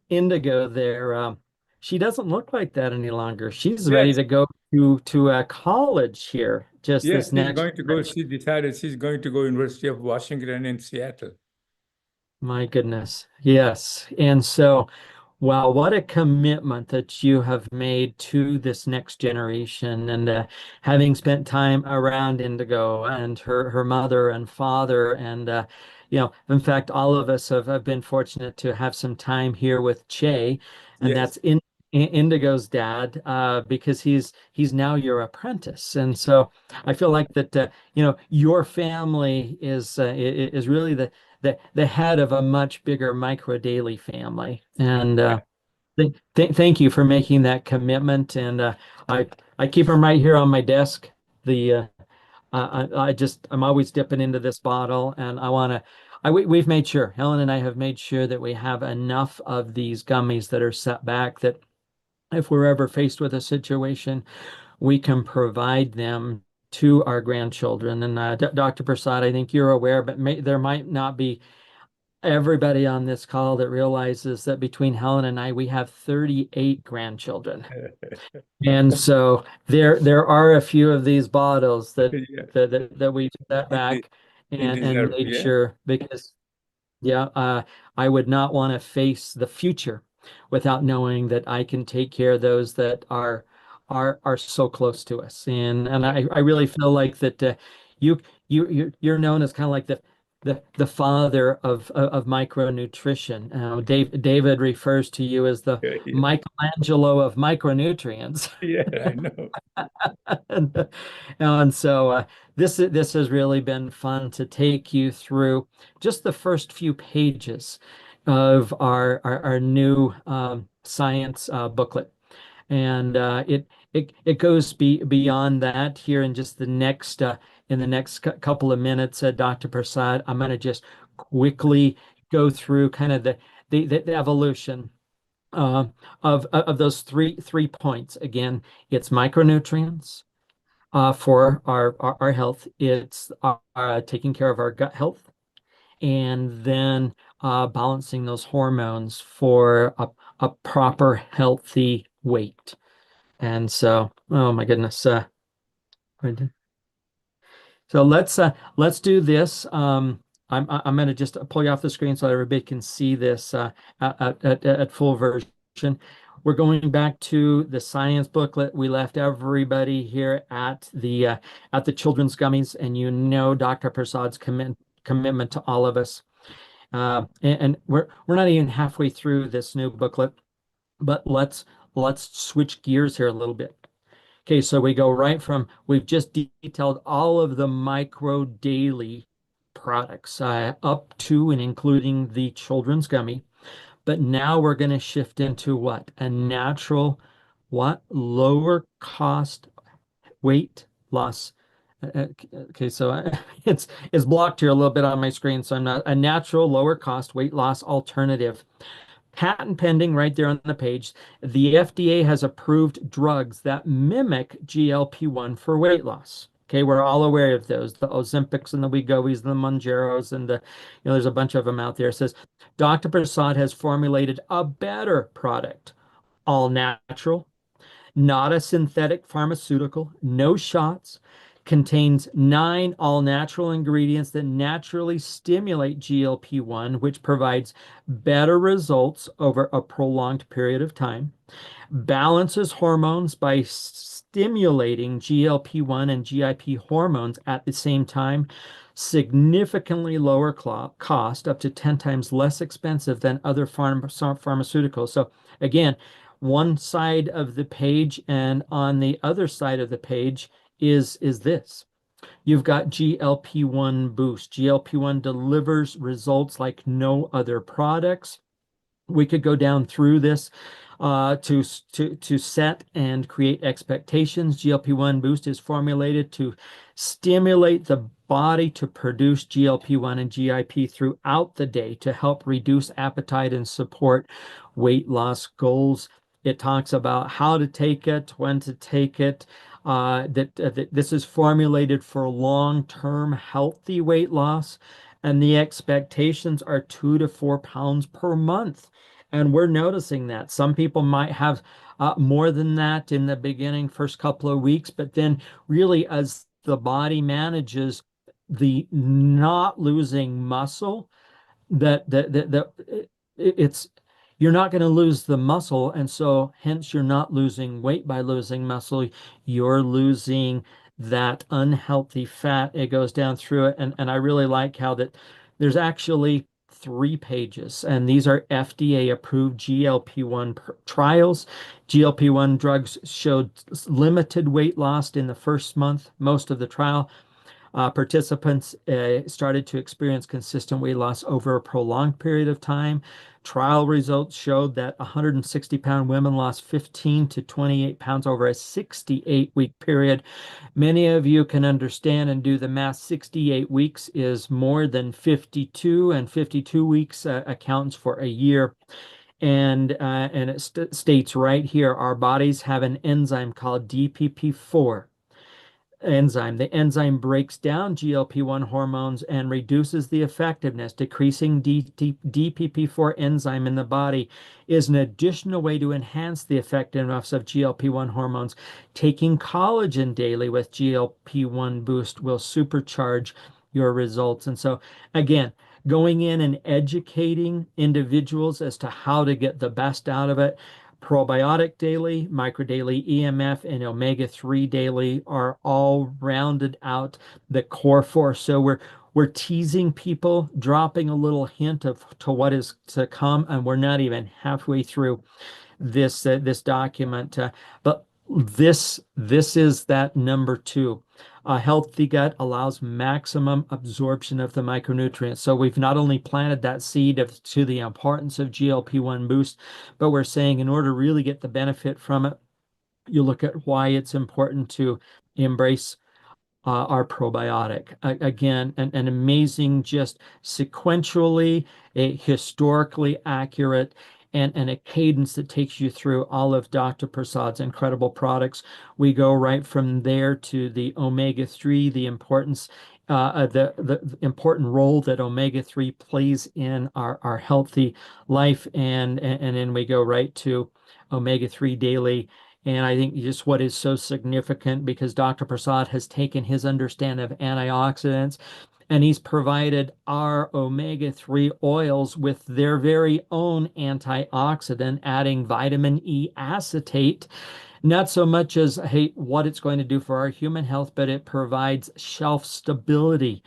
Indigo there. She doesn't look like that any longer. She's ready Yes. to go to college here. Just Yes, this she's next. going to go. She decided she's going to go University of Washington in Seattle. My goodness. Yes. And so, wow, what a commitment that you have made to this next generation. And having spent time around Indigo and her mother and father, and in fact, all of us have been fortunate to have some time here with Che, and Yes. that's Indigo's dad, because he's now your apprentice. And so I feel like that your family is really the head of a much bigger Micro Daily family. And thank you for making that commitment. And I keep them right here on my desk. The I'm always dipping into this bottle, and we've made sure, Helen and I have made sure that we have enough of these gummies that are set back, that if we're ever faced with a situation, we can provide them to our grandchildren. And Dr. Prasad, I think you're aware, but there might not be everybody on this call that realizes that between Helen and I, we have 38 grandchildren. And so there are a few of these bottles that Yeah. that we set back and deserve, made yeah. sure, because I would not want to face the future without knowing that I can take care of those that are so close to us. And I really feel like that you're known as kind of like the father of micronutrition. David refers to you as the Yeah. Michelangelo of micronutrients. Yeah, I know. and so this has really been fun to take you through just the first few pages of our new science booklet. And it goes beyond that here in just the next in the next couple of minutes. Dr. Prasad, I'm going to just quickly go through kind of the evolution of those three points. Again, it's micronutrients for our health. It's taking care of our gut health, and then balancing those hormones for a proper healthy weight. And so, oh my goodness. So let's do this. I'm going to just pull you off the screen so that everybody can see this at full version. We're going back to the science booklet. We left everybody here at the children's gummies, and Dr. Prasad's commitment to all of us. And we're not even halfway through this new booklet, but let's switch gears here a little bit. Okay, so we go we've just detailed all of the Micro Daily products up to and including the children's gummy. But now we're going to shift into what? A natural, lower cost weight loss. Okay, so it's blocked here a little bit on my screen, so I'm not a natural, lower cost weight loss alternative. Patent pending right there on the page. The FDA has approved drugs that mimic GLP-1 for weight loss. Okay, we're all aware of those, the Ozempics and the Wegovys and the Mounjaros and there's a bunch of them out there. It says Dr. Prasad has formulated a better product, all natural, not a synthetic pharmaceutical, no shots, contains 9 all-natural ingredients that naturally stimulate GLP-1, which provides better results over a prolonged period of time, balances hormones by stimulating GLP-1 and GIP hormones at the same time, significantly lower cost, up to 10 times less expensive than other pharmaceuticals. So again, one side of the page, and on the other side of the page is this. You've got GLP-1 boost. GLP-1 delivers results like no other products. We could go down through this to set and create expectations. GLP-1 boost is formulated to stimulate the body to produce GLP-1 and GIP throughout the day to help reduce appetite and support weight loss goals. It talks about how to take it, when to take it. That this is formulated for long-term healthy weight loss, and the expectations are 2 to 4 pounds per month. And we're noticing that some people might have more than that in the beginning, first couple of weeks, but then really as the body manages the not losing muscle, it's you're not going to lose the muscle, and so hence you're not losing weight by losing muscle. You're losing that unhealthy fat. It goes down through it, and I really like how that there's actually 3 pages, and these are FDA approved GLP-1 trials. GLP-1 drugs showed limited weight loss in the first month. Most of the trial participants started to experience consistent weight loss over a prolonged period of time. Trial results showed that 160-pound women lost 15 to 28 pounds over a 68-week period. Many of you can understand and do the math. 68 weeks is more than 52, and 52 weeks accounts for a year. And it states right here, our bodies have an enzyme called DPP4 enzyme. The enzyme breaks down GLP-1 hormones and reduces the effectiveness. Decreasing DPP4 enzyme in the body is an additional way to enhance the effectiveness of GLP-1 hormones. Taking collagen daily with GLP-1 boost will supercharge your results. And so again, going in and educating individuals as to how to get the best out of it. Probiotic daily, micro daily EMF, and omega-3 daily are all rounded out the core 4. So we're teasing people, dropping a little hint to what is to come, and we're not even halfway through this document. But this is that number 2. A healthy gut allows maximum absorption of the micronutrients. So we've not only planted that seed to the importance of GLP-1 boost, but we're saying in order to really get the benefit from it, you look at why it's important to embrace our probiotic. Again, an amazing, just sequentially, a historically accurate, and a cadence that takes you through all of Dr. Prasad's incredible products. We go right from there to the omega-3, the importance, the important role that omega-3 plays in our healthy life, and then we go right to omega-3 daily. And I think just what is so significant, because Dr. Prasad has taken his understanding of antioxidants and he's provided our omega-3 oils with their very own antioxidant, adding vitamin E acetate, not so much as, hey, what it's going to do for our human health, but it provides shelf stability.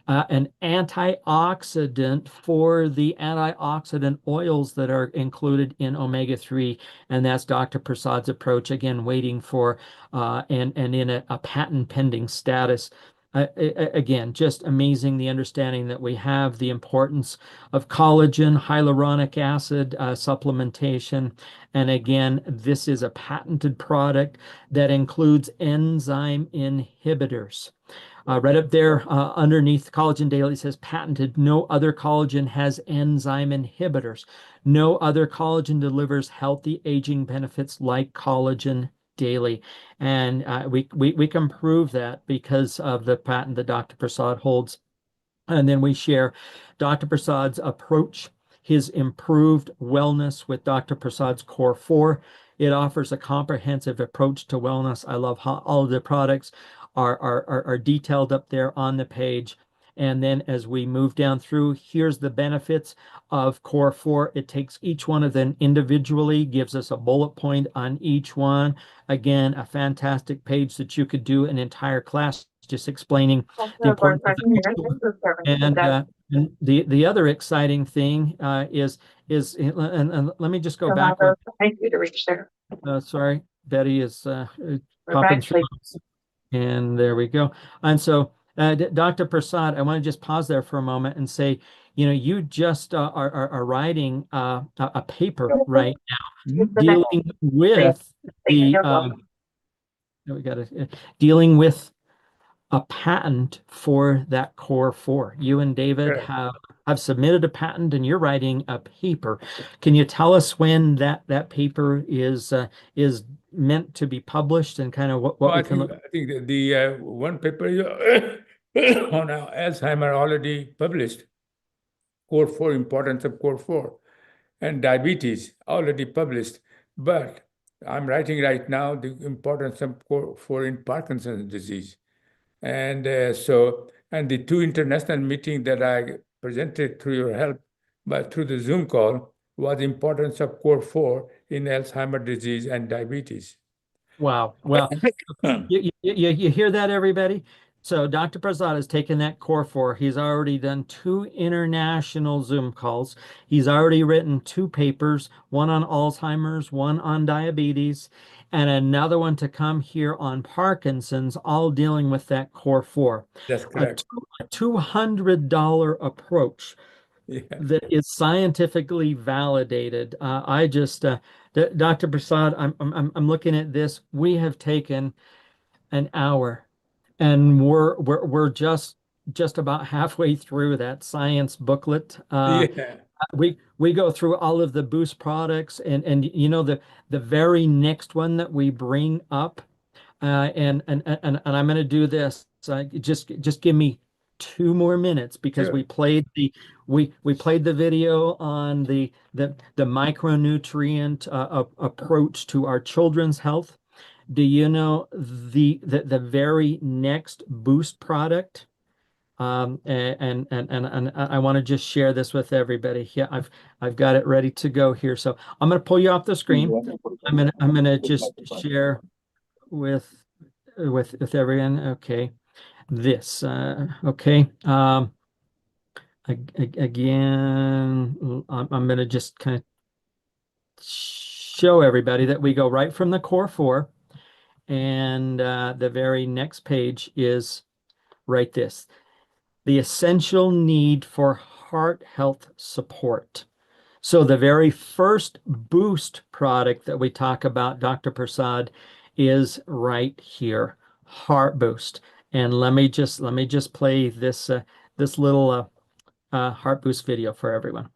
An antioxidant for the antioxidant oils that are included in omega-3, and that's Dr. Prasad's approach, again, waiting for and in a patent pending status. Again, just amazing the understanding that we have, the importance of collagen, hyaluronic acid supplementation. And again, this is a patented product that includes enzyme inhibitors. Right up there underneath Collagen Daily, it says patented. No other collagen has enzyme inhibitors. No other collagen delivers healthy aging benefits like collagen daily. And we can prove that because of the patent that Dr. Prasad holds. And then we share Dr. Prasad's approach, his improved wellness with Dr. Prasad's Core 4. It offers a comprehensive approach to wellness. I love how all of the products are detailed up there on the page. And then as we move down through, here's the benefits of Core 4. It takes each one of them individually, gives us a bullet point on each one. Again, a fantastic page that you could do an entire class just explaining the importance of the and the other exciting thing and let me just go back. Sorry, Betty is popping through. And there we go. And so, Dr. Prasad, I want to just pause there for a moment and say, you just are writing a paper right now dealing with dealing with a patent for that Core 4. You and David have submitted a patent, and you're writing a paper. Can you tell us when that paper is meant to be published and kind of what we can look? I think the one paper on Alzheimer already published. Core 4, importance of Core 4, and diabetes already published. But I'm writing right now the importance of Core 4 in Parkinson's disease. And and the two international meetings that I presented through your help, but through the Zoom call, was the importance of Core 4 in Alzheimer's disease and diabetes. Wow. Well, you hear that, everybody? So Dr. Prasad has taken that Core 4. He's already done 2 international Zoom calls. He's already written 2 papers, one on Alzheimer's, one on diabetes, and another one to come here on Parkinson's, all dealing with that Core 4. That's correct. A $200 approach that is scientifically validated. Dr. Prasad, I'm looking at this. We have taken an hour, and we're just about halfway through that science booklet. We go through all of the Boost products, and the very next one that we bring up, and I'm going to do this. Just give me 2 more minutes because we played the video on the micronutrient approach to our children's health. Do you know the very next Boost product? And I want to just share this with everybody. Yeah, I've got it ready to go here. So I'm going to pull you off the screen. I'm gonna just share with everyone. Okay, this okay. Again, I'm going to just kind of show everybody that we go right from the Core 4, and the very next page is right this. The essential need for heart health support. So the very first Boost product that we talk about, Dr. Prasad, is right here, Heart Boost. And let me just play this little Heart Boost video for everyone.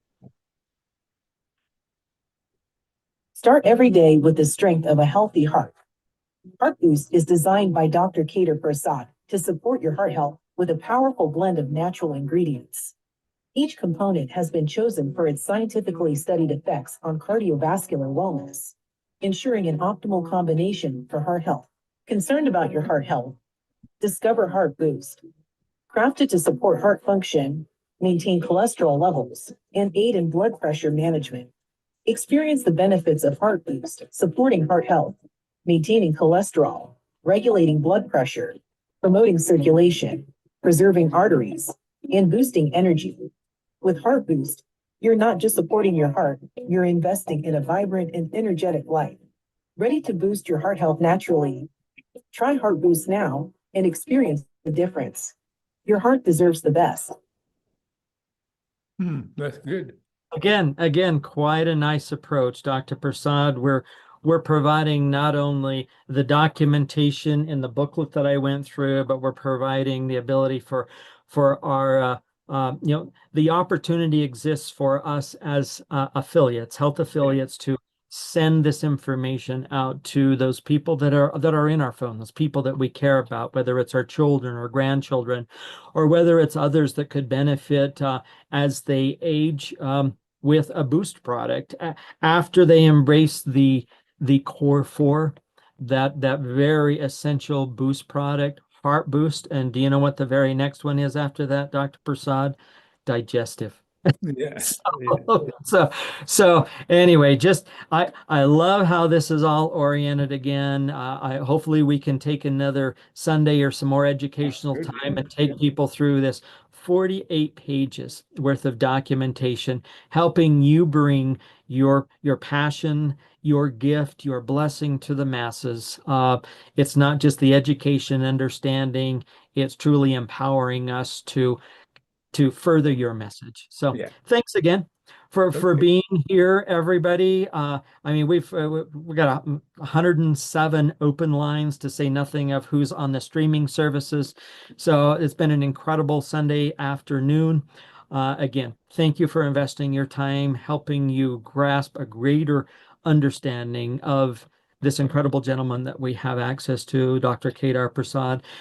Start every day with the strength of a healthy heart. Heart Boost is designed by Dr. Kedar Prasad to support your heart health with a powerful blend of natural ingredients. Each component has been chosen for its scientifically studied effects on cardiovascular wellness, ensuring an optimal combination for heart health. Concerned about your heart health? Discover Heart Boost. Crafted to support heart function, maintain cholesterol levels, and aid in blood pressure management. Experience the benefits of Heart Boost, supporting heart health, maintaining cholesterol, regulating blood pressure, promoting circulation, preserving arteries, and boosting energy. With Heart Boost, you're not just supporting your heart, you're investing in a vibrant and energetic life. Ready to boost your heart health naturally? Try Heart Boost now and experience the difference. Your heart deserves the best. That's good. Again, quite a nice approach, Dr. Prasad. We're providing not only the documentation in the booklet that I went through, but we're providing the ability for our the opportunity exists for us as affiliates, health affiliates, to send this information out to those people that are in our phone, those people that we care about, whether it's our children or grandchildren, or whether it's others that could benefit as they age with a boost product after they embrace the core four, that very essential boost product, heart boost. And do you know what the very next one is after that, Dr. Prasad? Digestive. Yeah. So anyway, just I love how this is all oriented again. I hopefully we can take another Sunday or some more educational time and take people through this 48 pages worth of documentation, helping you bring your passion, your gift, your blessing to the masses. It's not just the education, understanding, it's truly empowering us to further your message. So Yeah. thanks again for being here, everybody. I mean, we've got 107 open lines, to say nothing of who's on the streaming services. So it's been an incredible Sunday afternoon. Again, thank you for investing your time, helping you grasp a greater understanding of this incredible gentleman that we have access to, Dr. Kedar Prasad.